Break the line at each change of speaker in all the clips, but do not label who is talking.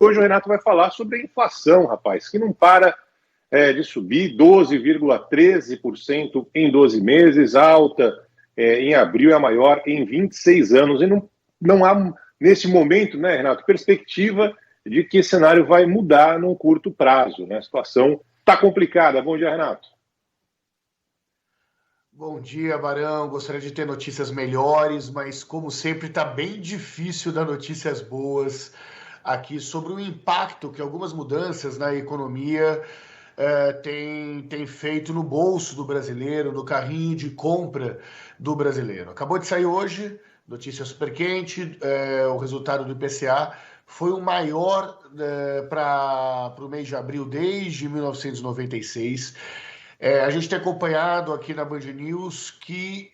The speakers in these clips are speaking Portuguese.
Hoje o Renato vai falar sobre a inflação, rapaz, que não para de subir, 12,13% em 12 meses, alta em abril é a maior em 26 anos. E não há, nesse momento, né, Renato, perspectiva de que esse cenário vai mudar num curto prazo, né? A situação está complicada. Bom dia, Renato.
Bom dia, Barão. Gostaria de ter notícias melhores, mas como sempre está bem difícil dar notícias boas aqui sobre o impacto que algumas mudanças na economia têm feito no bolso do brasileiro, no carrinho de compra do brasileiro. Acabou de sair hoje, notícia super quente, o resultado do IPCA foi o maior para o mês de abril desde 1996. A gente tem acompanhado aqui na Band News que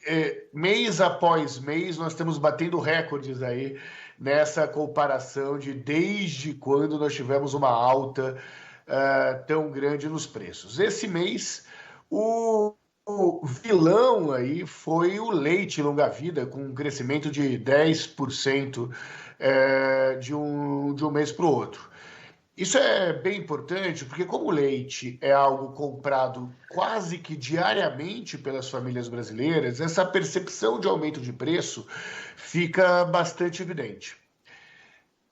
mês após mês nós estamos batendo recordes aí nessa comparação de desde quando nós tivemos uma alta tão grande nos preços. Esse mês, o vilão aí foi o leite longa-vida, com um crescimento de 10% de um mês para o outro. Isso é bem importante porque, como o leite é algo comprado quase que diariamente pelas famílias brasileiras, essa percepção de aumento de preço fica bastante evidente.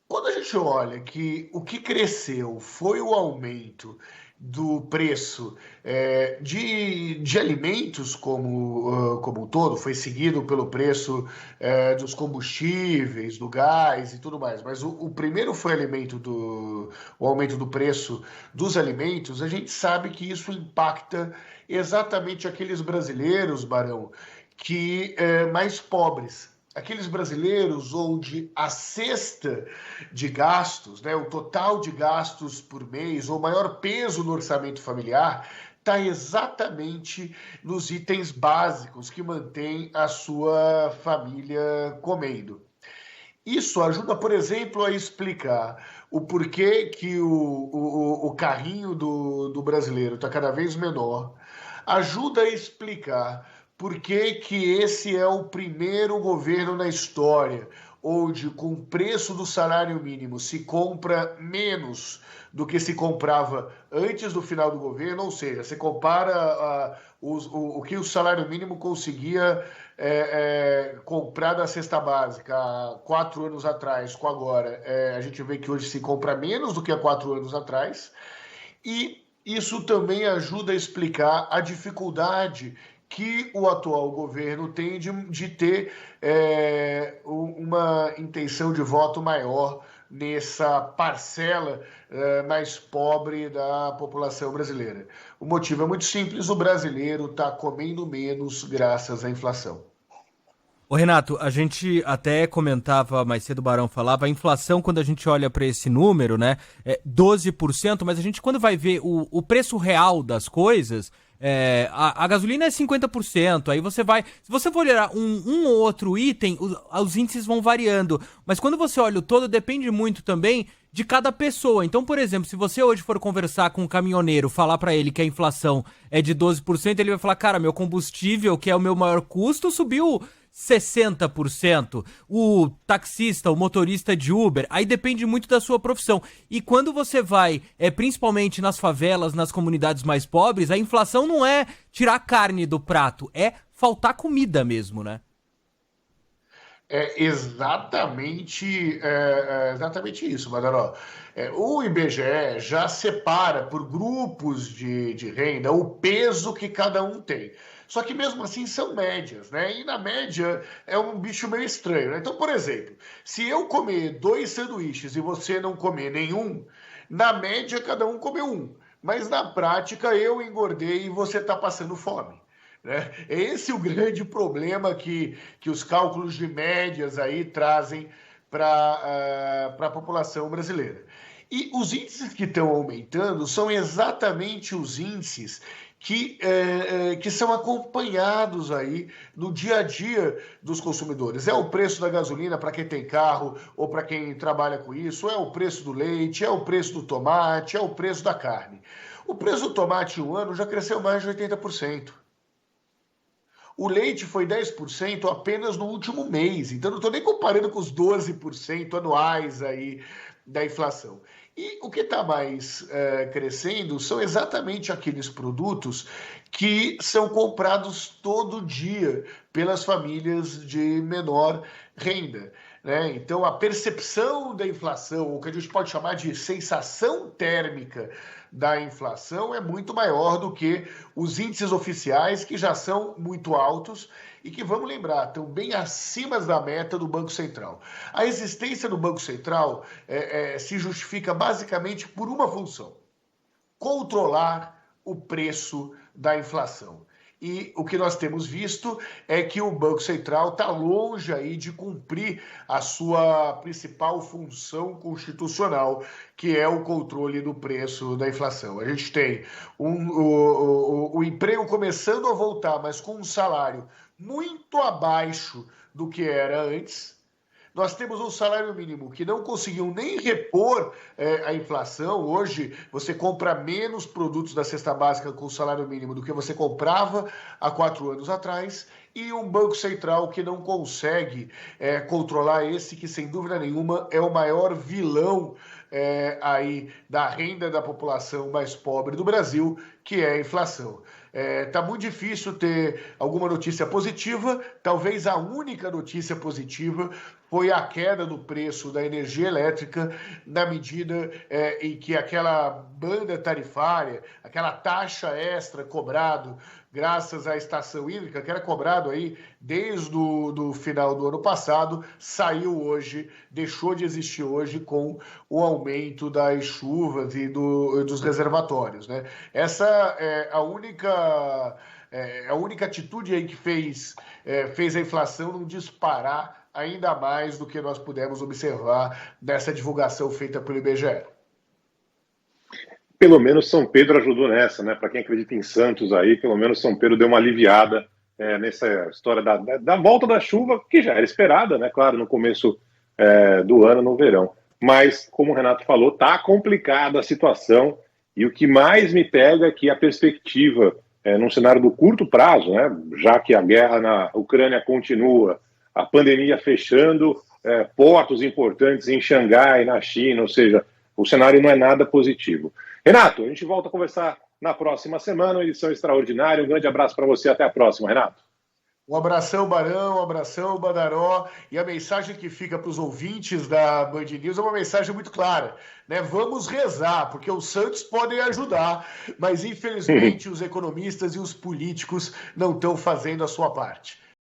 Quando a gente olha que o que cresceu foi o aumento do preço de alimentos como um todo, foi seguido pelo preço dos combustíveis, do gás e tudo mais, mas o primeiro foi o aumento do preço dos alimentos. A gente sabe que isso impacta exatamente aqueles brasileiros, Barão, que mais pobres. Aqueles brasileiros onde a cesta de gastos, né, o total de gastos por mês, ou o maior peso no orçamento familiar, está exatamente nos itens básicos que mantém a sua família comendo. Isso ajuda, por exemplo, a explicar o porquê que o carrinho do brasileiro está cada vez menor, ajuda a explicar por que que esse é o primeiro governo na história onde, com o preço do salário mínimo, se compra menos do que se comprava antes do final do governo, ou seja, você compara o que o salário mínimo conseguia comprar da cesta básica há 4 anos atrás com agora, a gente vê que hoje se compra menos do que há 4 anos atrás, e isso também ajuda a explicar a dificuldade que o atual governo tem de ter uma intenção de voto maior nessa parcela mais pobre da população brasileira. O motivo é muito simples: o brasileiro está comendo menos graças à inflação.
Ô Renato, a gente até comentava mais cedo, o Barão falava, a inflação, quando a gente olha para esse número, né, é 12%, mas a gente, quando vai ver o preço real das coisas, a gasolina é 50%, aí você vai, se você for olhar um ou outro item, os índices vão variando, mas quando você olha o todo, depende muito também de cada pessoa. Então, por exemplo, se você hoje for conversar com um caminhoneiro, falar pra ele que a inflação é de 12%, ele vai falar, cara, meu combustível, que é o meu maior custo, subiu 60%. O taxista, o motorista de Uber, aí depende muito da sua profissão. E quando você vai, principalmente nas favelas, nas comunidades mais pobres, a inflação não é tirar carne do prato, é faltar comida mesmo, né?
Exatamente isso, Madaró. O IBGE já separa por grupos de renda o peso que cada um tem. Só que mesmo assim são médias, né? E na média é um bicho meio estranho, né? Então, por exemplo, se eu comer 2 sanduíches e você não comer nenhum, na média cada um comeu um. Mas na prática eu engordei e você está passando fome, né? É esse o grande problema que os cálculos de médias aí trazem para a população brasileira. E os índices que estão aumentando são exatamente os índices que são acompanhados aí no dia a dia dos consumidores. É o preço da gasolina para quem tem carro ou para quem trabalha com isso, é o preço do leite, é o preço do tomate, é o preço da carne. O preço do tomate em um ano já cresceu mais de 80%. O leite foi 10% apenas no último mês, então não estou nem comparando com os 12% anuais aí da inflação. E o que está mais crescendo são exatamente aqueles produtos que são comprados todo dia pelas famílias de menor renda, né? Então, a percepção da inflação, o que a gente pode chamar de sensação térmica da inflação, é muito maior do que os índices oficiais, que já são muito altos e que, vamos lembrar, estão bem acima da meta do Banco Central. A existência do Banco Central se justifica basicamente por uma função: controlar o preço da inflação. E o que nós temos visto é que o Banco Central está longe aí de cumprir a sua principal função constitucional, que é o controle do preço da inflação. A gente tem o emprego começando a voltar, mas com um salário muito abaixo do que era antes. Nós temos um salário mínimo que não conseguiu nem repor a inflação. Hoje, você compra menos produtos da cesta básica com o salário mínimo do que você comprava há 4 anos atrás. E um Banco Central que não consegue controlar esse, que sem dúvida nenhuma é o maior vilão aí da renda da população mais pobre do Brasil, que é a inflação. Tá muito difícil ter alguma notícia positiva. Talvez a única notícia positiva foi a queda do preço da energia elétrica, na medida em que aquela banda tarifária, aquela taxa extra cobrado graças à estação hídrica, que era cobrado aí desde o final do ano passado, saiu hoje, deixou de existir hoje com o aumento das chuvas e dos reservatórios, né? Essa é a única atitude aí que fez a inflação não disparar ainda mais do que nós pudemos observar nessa divulgação feita pelo IBGE.
Pelo menos São Pedro ajudou nessa, né? Para quem acredita em Santos aí, pelo menos São Pedro deu uma aliviada nessa história da volta da chuva, que já era esperada, né? Claro, no começo do ano, no verão. Mas, como o Renato falou, tá complicada a situação, e o que mais me pega é que a perspectiva, num cenário do curto prazo, né? Já que a guerra na Ucrânia continua, a pandemia fechando, portos importantes em Xangai, na China, ou seja, o cenário não é nada positivo. Renato, a gente volta a conversar na próxima semana, uma edição extraordinária. Um grande abraço para você, até a próxima, Renato.
Um abração, Barão, um abração, Badaró. E a mensagem que fica para os ouvintes da Band News é uma mensagem muito clara, né? Vamos rezar, porque os santos podem ajudar, mas infelizmente os economistas e os políticos não estão fazendo a sua parte.